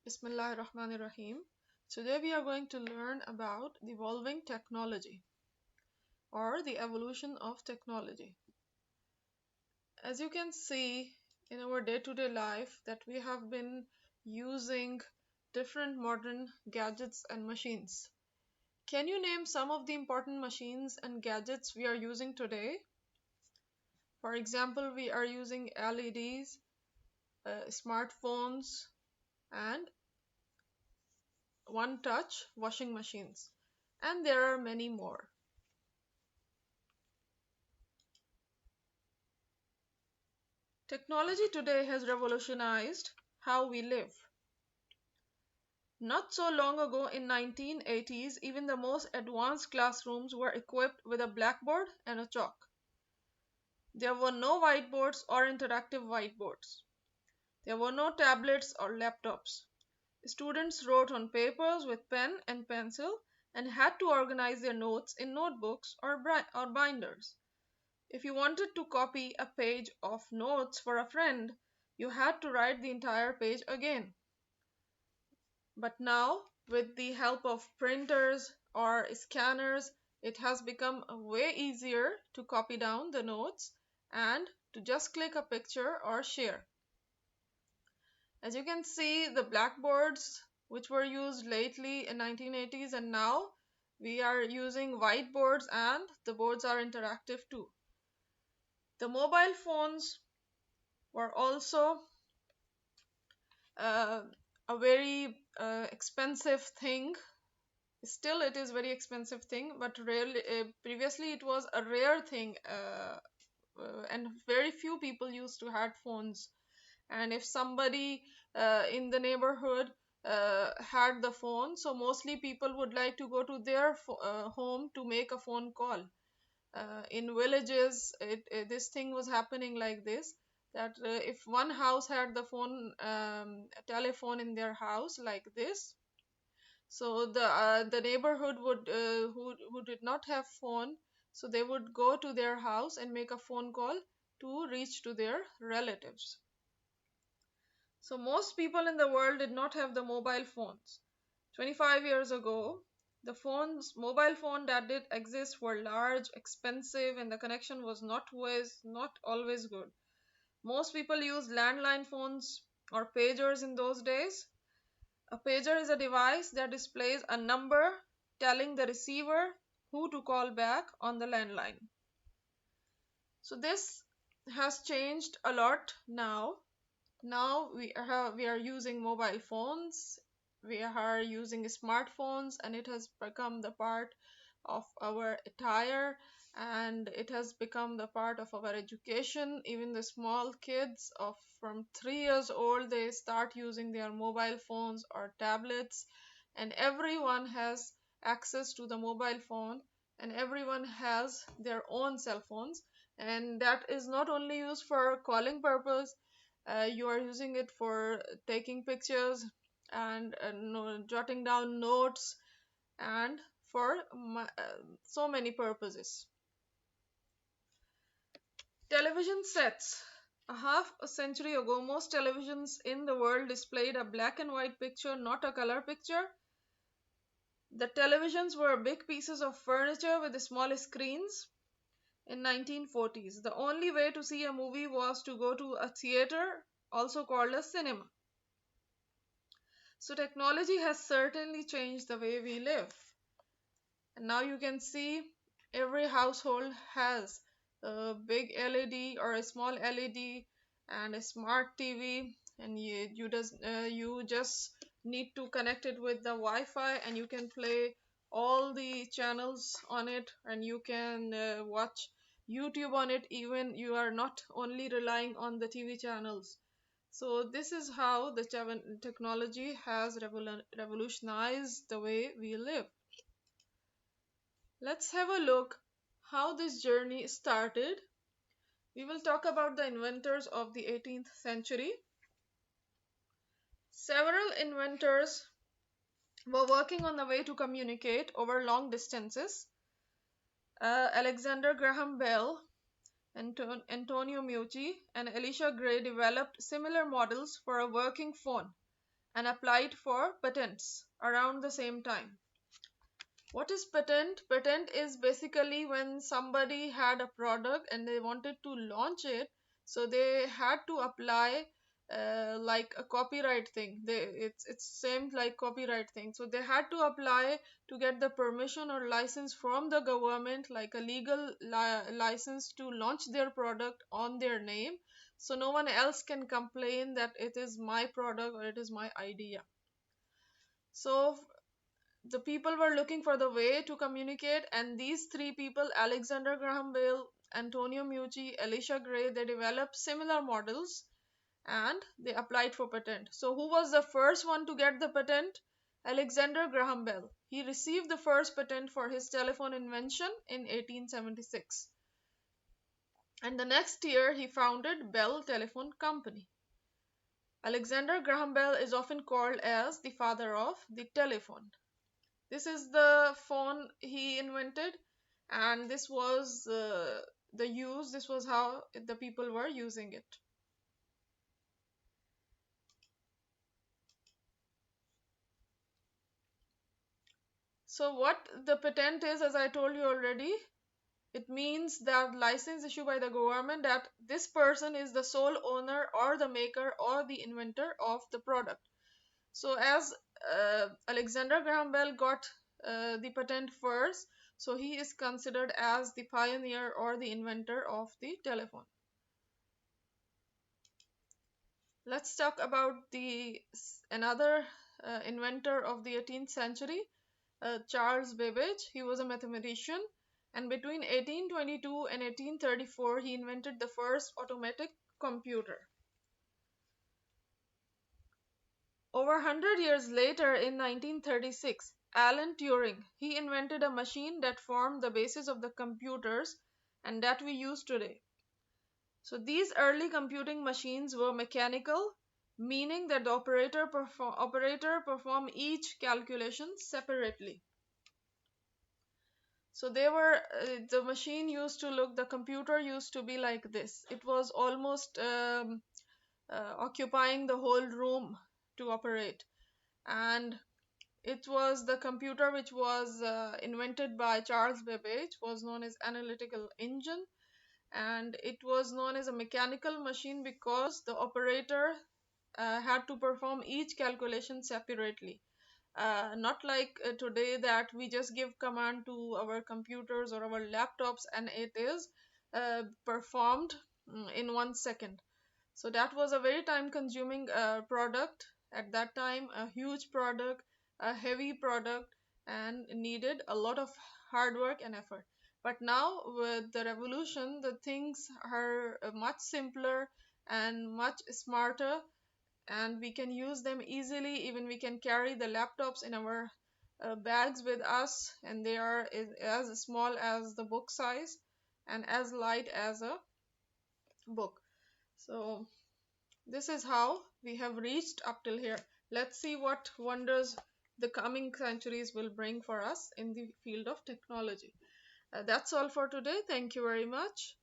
Bismillahirrahmanirrahim. Today we are going to learn about the evolving technology or the evolution of technology. As you can see in our day-to-day life that we have been using different modern gadgets and machines. Can you name some of the important machines and gadgets we are using today? For example, we are using LEDs, smartphones, and one-touch washing machines. And there are many more. Technology today has revolutionized how we live. Not so long ago in 1980s, even the most advanced classrooms were equipped with a blackboard and a chalk. There were no whiteboards or interactive whiteboards. There were no tablets or laptops. Students wrote on papers with pen and pencil and had to organize their notes in notebooks or binders. If you wanted to copy a page of notes for a friend, you had to write the entire page again. But now, with the help of printers or scanners, it has become way easier to copy down the notes and to just click a picture or share. As you can see, the blackboards which were used lately in 1980s and now we are using whiteboards and the boards are interactive too. The mobile phones were also a very expensive thing. Still it is very expensive thing, but rarely previously it was a rare thing, and very few people used to have phones. And if somebody in the neighborhood had the phone, so mostly people would like to go to their home to make a phone call. In villages this thing was happening like this, that if one house had the phone telephone in their house like this, so the neighborhood would who did not have phone, so they would go to their house and make a phone call to reach to their relatives. So most people in the world did not have the mobile phones. 25 years ago, the mobile phone that did exist were large, expensive, and the connection was not always good. Most people used landline phones or pagers in those days. A pager is a device that displays a number telling the receiver who to call back on the landline. So this has changed a lot now. Now we are using mobile phones, we are using smartphones, and it has become the part of our attire, and it has become the part of our education. Even the small kids of from 3 years old, they start using their mobile phones or tablets, and everyone has access to the mobile phone, and everyone has their own cell phones, and that is not only used for calling purpose. You are using it for taking pictures and jotting down notes and for so many purposes. Television sets. A half a century ago, most televisions in the world displayed a black and white picture, not a color picture. The televisions were big pieces of furniture with small screens. In 1940s, the only way to see a movie was to go to a theater, also called a cinema. So technology has certainly changed the way we live. And now you can see every household has a big LED or a small LED and a smart TV, and you just need to connect it with the Wi-Fi and you can play all the channels on it, and you can watch YouTube on it. Even you are not only relying on the TV channels. So this is how the technology has revolutionized the way we live. Let's have a look how this journey started. We will talk about the inventors of the 18th century. Several inventors were working on the way to communicate over long distances. Alexander Graham Bell, Antonio Meucci, and Elisha Gray developed similar models for a working phone, and applied for patents around the same time. What is patent? Patent is basically when somebody had a product and they wanted to launch it, so they had to apply like a copyright thing. It's same like copyright thing. So they had to apply to get the permission or license from the government, like a legal license to launch their product on their name. So no one else can complain that it is my product or it is my idea. So the people were looking for the way to communicate, and these three people, Alexander Graham Bell, Antonio Meucci, Elisha Gray, they developed similar models and they applied for patent. So who was the first one to get the patent? Alexander Graham Bell. He received the first patent for his telephone invention in 1876, and the next year he founded Bell Telephone Company. Alexander Graham Bell is often called as the father of the telephone. This is the phone he invented, and this was this was how the people were using it. So what the patent is, as I told you already, it means that license issued by the government that this person is the sole owner or the maker or the inventor of the product. So as Alexander Graham Bell got the patent first, so he is considered as the pioneer or the inventor of the telephone. Let's talk about the another inventor of the 18th century, Charles Babbage. He was a mathematician, and between 1822 and 1834 he invented the first automatic computer. Over 100 years later, in 1936, Alan Turing, he invented a machine that formed the basis of the computers and that we use today. So these early computing machines were mechanical, meaning that the operator perform each calculation separately. So they were the machine used to look, the computer used to be like this. It was almost occupying the whole room to operate, and it was the computer which was invented by Charles Babbage, was known as analytical engine, and it was known as a mechanical machine because the operator had to perform each calculation separately. Not like today that we just give command to our computers or our laptops and it is performed in 1 second. So that was a very time consuming product at that time, a huge product, a heavy product, and needed a lot of hard work and effort. But now with the revolution, the things are much simpler and much smarter, and we can use them easily. Even we can carry the laptops in our bags with us, and they are as small as the book size and as light as a book. So this is how we have reached up till here. Let's see what wonders the coming centuries will bring for us in the field of technology. That's all for today. Thank you very much.